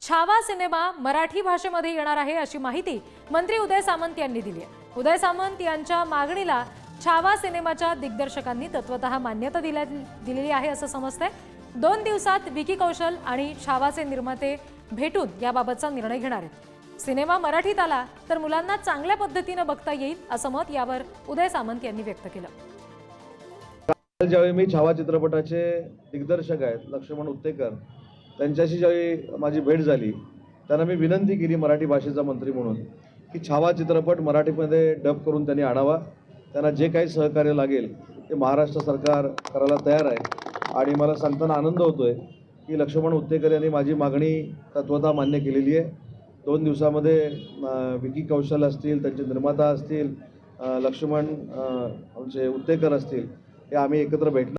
Chhava cinema Marathi भाषेमध्ये येणार आहे अशी माहिती मंत्री उदय सामंत यांनी दिली आहे। उदय सामंत यांच्या मागणीला छावा सिनेमाच्या दिग्दर्शकांनी तत्वतः मान्यता दिलेली आहे असं समजतंय। 2 दिवसात विकी कौशल आणि छावाचे निर्माते भेटून याबाबतचा निर्णय घेणार आहेत। सिनेमा मराठीत आला तर मुलांना चांगल्या पद्धतीने बघता येईल असं मत यावर उदय सामंत यांनी व्यक्त केलं। ज्यावेळी मी छावा चित्रपटाचे दिग्दर्शक आहेत लक्ष्मण उत्तेकर त्यांच्याशी ज्यावेळी माझी भेट झाली त्यांना मी विनंती केली मराठी भाषेचा मंत्री म्हणून की छावा चित्रपट मराठीमध्ये डब करून त्यांनी आणावा। त्यांना जे काही सहकार्य लागेल ते महाराष्ट्र सरकार करायला तयार आहे आणि मला सांगताना आनंद होतोय की लक्ष्मण उत्तेकर यांनी माझी मागणी तत्वतः मान्य केलेली आहे। 2 दिवसामध्ये विकी कौशल असतील, त्यांचे निर्माता असतील, लक्ष्मण आमचे उत्तेकर असतील, हे आम्ही एकत्र भेटणार।